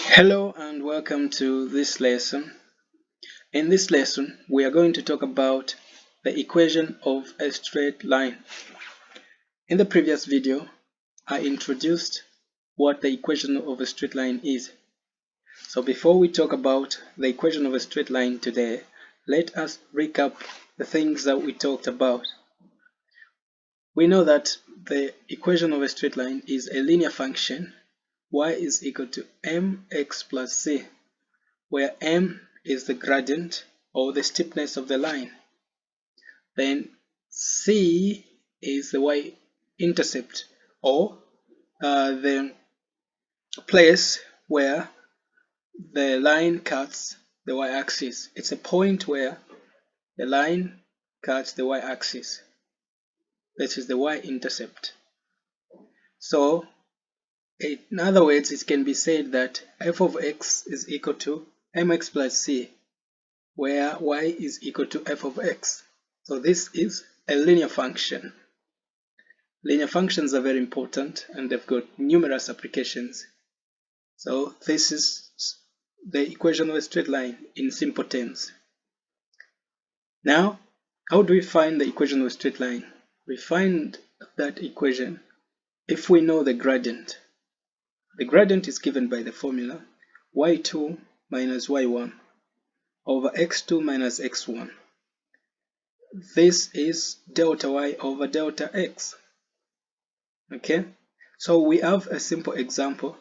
Hello and welcome to this lesson. In this lesson, we are going to talk about the equation of a straight line. In the previous video, I introduced what the equation of a straight line is. So before we talk about the equation of a straight line today, let us recap the things that we talked about. We know that the equation of a straight line is a linear function y is equal to mx plus c, where m is the gradient or the steepness of the line. Then c is the y-intercept or the place where the line cuts the y-axis. It's a point where the line cuts the y-axis. This is the y-intercept. So in other words, it can be said that f of x is equal to mx plus c, where y is equal to f of x. So this is a linear function. Linear functions are very important and they've got numerous applications. So this is the equation of a straight line in simple terms. Now, how do we find the equation of a straight line? We find that equation if we know the gradient. The gradient is given by the formula y2 minus y1 over x2 minus x1. This is delta y over delta x. Okay, so we have a simple example.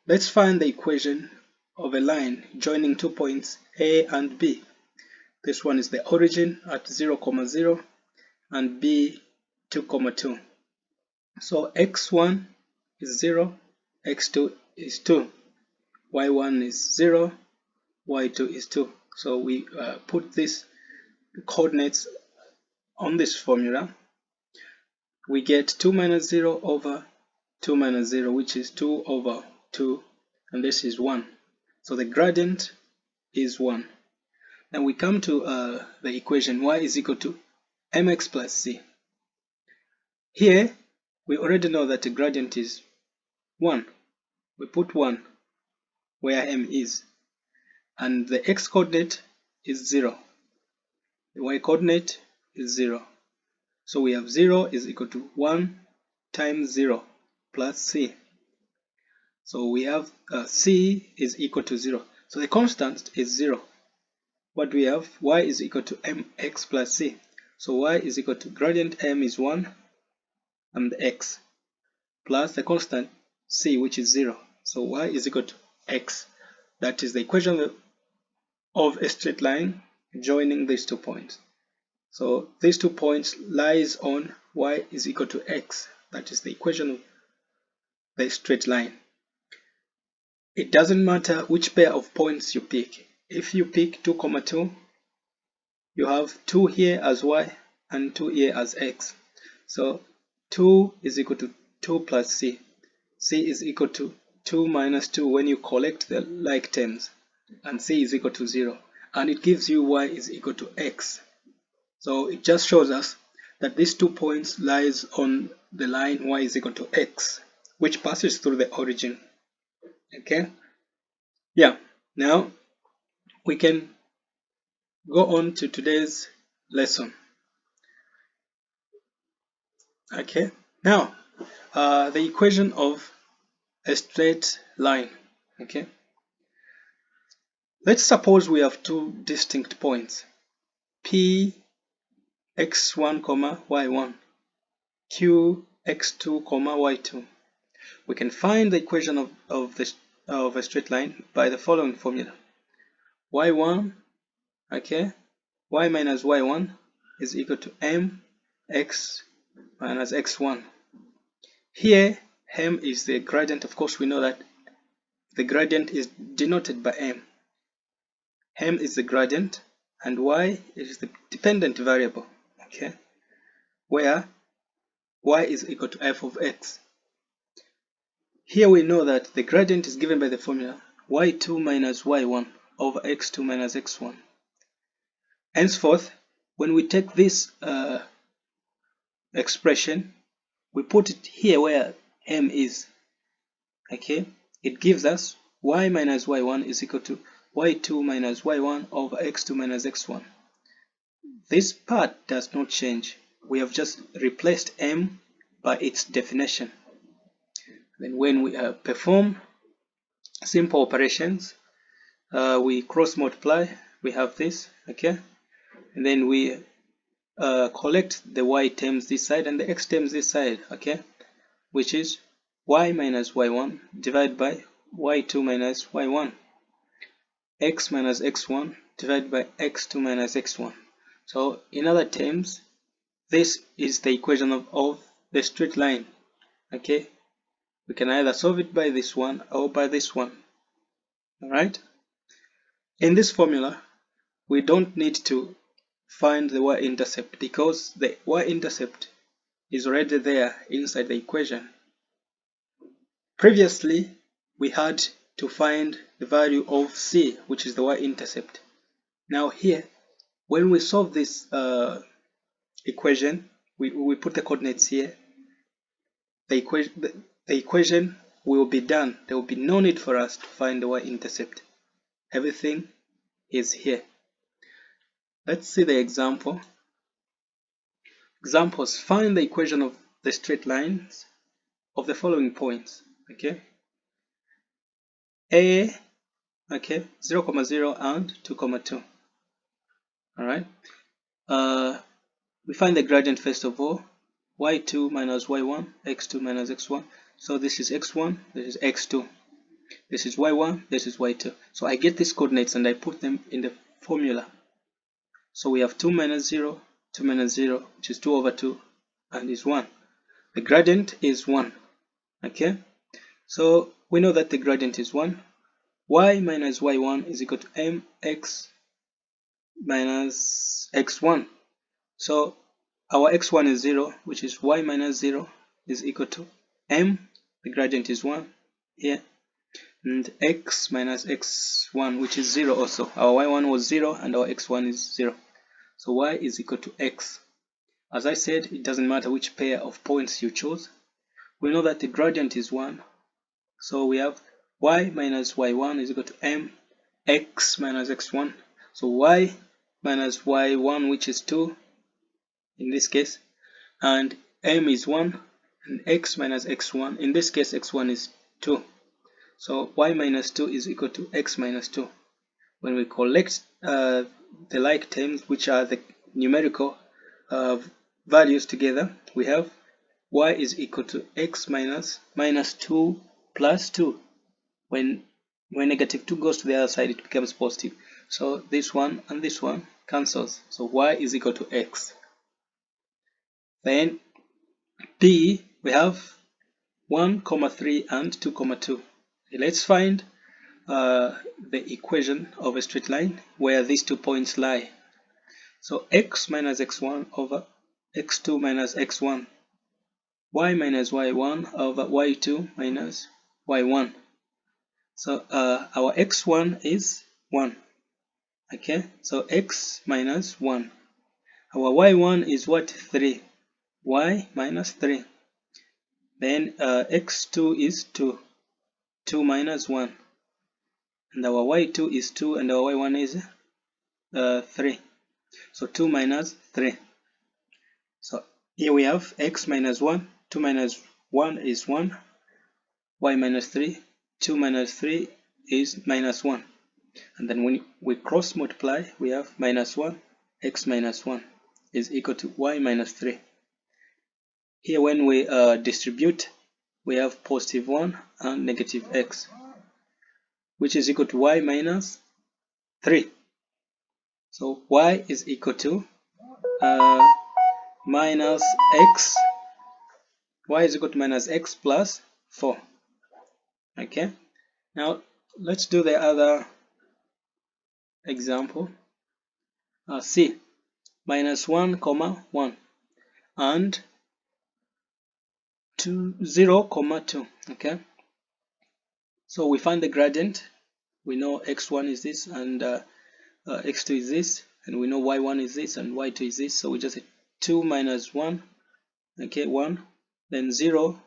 Let's find the equation of a line joining 2 points A and B. This one is the origin at 0, 0 and B 2, 2. So x1 is 0, x2 is 2, y1 is 0, y2 is 2. So we put these coordinates on this formula. We get 2 minus 0 over 2 minus 0, which is 2 over 2, and this is 1. So the gradient is 1. Then we come to the equation y is equal to mx plus c. Here, we already know that the gradient is 1. We put 1 where m is. And the x coordinate is 0. The y coordinate is 0. So we have 0 is equal to 1 times 0 plus c. So we have c is equal to 0. So the constant is 0. What do we have? Y is equal to mx plus c. So y is equal to gradient m is 1 and x plus the constant c, which is 0. So y is equal to x. That is the equation of a straight line joining these 2 points. So these 2 points lies on y is equal to x. That is the equation of the straight line. It doesn't matter which pair of points you pick. If you pick 2, 2, you have 2 here as y and 2 here as x. So 2 is equal to 2 plus c. C is equal to 2 minus 2 when you collect the like terms. And c is equal to 0. And it gives you y is equal to x. So it just shows us that these 2 points lies on the line y is equal to x, which passes through the origin. Okay? Yeah. Now we can go on to today's lesson. Okay? Now, the equation of a straight line. Okay? Let's suppose we have 2 distinct points, P x1, y1, q x2, y2. We can find the equation of a straight line by the following formula. y1, okay, y minus y1 is equal to mx minus x1. Here, m is the gradient. Of course, we know that the gradient is denoted by m. M is the gradient and y is the dependent variable, okay, where y is equal to f of x. Here we know that the gradient is given by the formula y2 minus y1 over x2 minus x1. Henceforth, when we take this expression, we put it here where m is, okay, it gives us y minus y1 is equal to y2 minus y1 over x2 minus x1. This part does not change. We have just replaced m by its definition. Then when we perform simple operations, we cross multiply, we have this, okay, and then we collect the y terms this side and the x terms this side, okay, which is y minus y1 divided by y2 minus y1, x minus x1 divided by x2 minus x1. So in other terms, this is the equation of the straight line, okay. We can either solve it by this one or by this one. Alright, in this formula we don't need to find the y-intercept because the y-intercept is already there inside the equation. Previously we had to find the value of c, which is the y-intercept. Now here, when we solve this equation, we put the coordinates here, the equation will be done. There will be no need for us to find the y-intercept. Everything is here. Let's see the example. Examples: find the equation of the straight lines of the following points, okay. A, okay, 0, 0 and 2, 2. Alright. We find the gradient first of all, y2 minus y1, x2 minus x1. So this is x1, this is x2, this is y1, this is y2. So I get these coordinates and I put them in the formula. So we have 2 minus 0, 2 minus 0, which is 2 over 2, and is 1. The gradient is 1, okay. So we know that the gradient is 1. Y minus y1 is equal to mx minus x1. So our x1 is 0, which is y minus 0 is equal to m, the gradient is 1 here, and x minus x1, which is 0 also. Our y1 was 0 and our x1 is 0. So y is equal to x. As I said, it doesn't matter which pair of points you choose. We know that the gradient is 1. So we have y minus y1 is equal to m x minus x1. So y minus y1, which is 2 in this case, and m is 1, and x minus x1, in this case x1 is 2. So y minus 2 is equal to x minus 2. When we collect the like terms, which are the numerical values together, we have y is equal to x minus 2 plus 2. When negative 2 goes to the other side, it becomes positive. So this one and this one cancels. So y is equal to x. Then B, we have 1, 3 and 2, 2. Okay, let's find the equation of a straight line where these 2 points lie. So x minus x1 over x2 minus x1, y minus y1 over y2 minus y1. So our x1 is 1. Okay, so x minus 1. Our y1 is what? 3. Y minus 3. Then x2 is 2. 2 minus 1. And our y2 is 2 and our y1 is 3. So 2 minus 3. So here we have x minus 1. 2 minus 1 is 1. Y minus 3. 2 minus 3 is minus 1. And then when we cross multiply, we have minus 1. X minus 1 is equal to y minus 3. Here when we distribute, we have positive 1 and negative x, which is equal to y minus 3. So y is equal to minus x. Y is equal to minus x plus 4. Okay. Now let's do the other example. C, minus 1, 1 and 0, 2. Okay. So we find the gradient. We know x1 is this and x2 is this, and we know y1 is this and y2 is this. So we just say 2 minus 1, okay, 1, then 0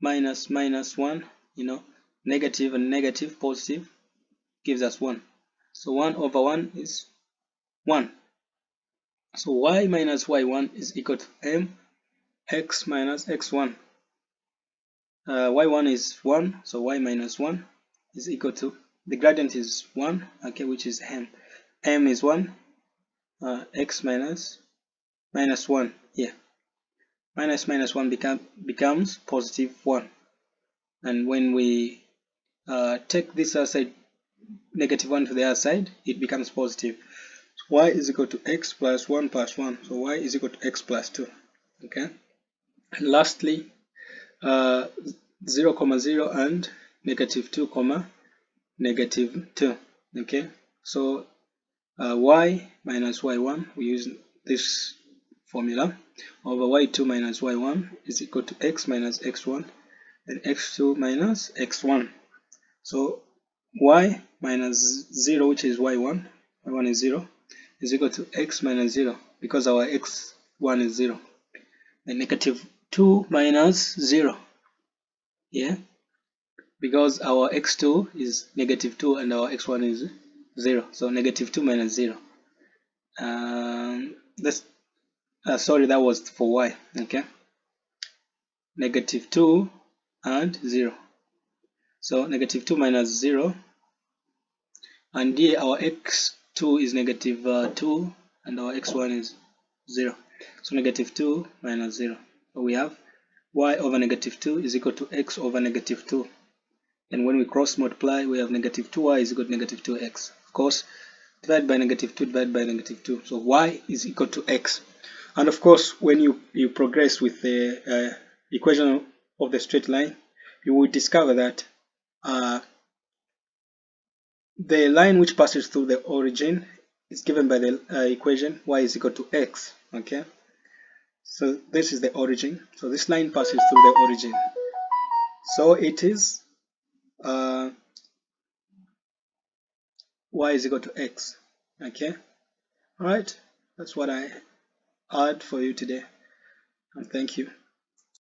minus 1, negative and negative, positive, gives us 1. So 1 over 1 is 1. So y minus y1 is equal to mx minus x1. Y1 is 1, so y minus 1 is equal to, the gradient is 1, okay, which is m. M is 1, x minus 1, yeah. Minus 1 becomes positive 1. And when we take this other side, negative 1 to the other side, it becomes positive. So y is equal to x plus 1 plus 1. So y is equal to x plus 2. Okay. And lastly, 0, 0 and negative 2, negative 2. Okay. So y minus y1, we use this formula, over y2 minus y1 is equal to x minus x1 and x2 minus x1. So y minus 0, which is y1 is 0, is equal to x minus 0 because our x1 is 0, and negative 2 minus 0, yeah, because our x2 is negative 2 and our x1 is 0, so negative 2 minus 0. That's sorry, that was for y. Okay, negative 2 and 0, so negative 2 minus 0, and here our x2 is negative 2 and our x1 is 0, so negative 2 minus 0. So we have y over negative 2 is equal to x over negative 2, and when we cross multiply we have negative 2y is equal to negative 2x. Of course, divide by negative 2, divide by negative 2, so y is equal to x. And of course, when you progress with the equation of the straight line, you will discover that the line which passes through the origin is given by the equation y is equal to x. Okay, so this is the origin, so this line passes through the origin, so it is y is equal to x. Okay, all right, that's what I had for you today, and thank you.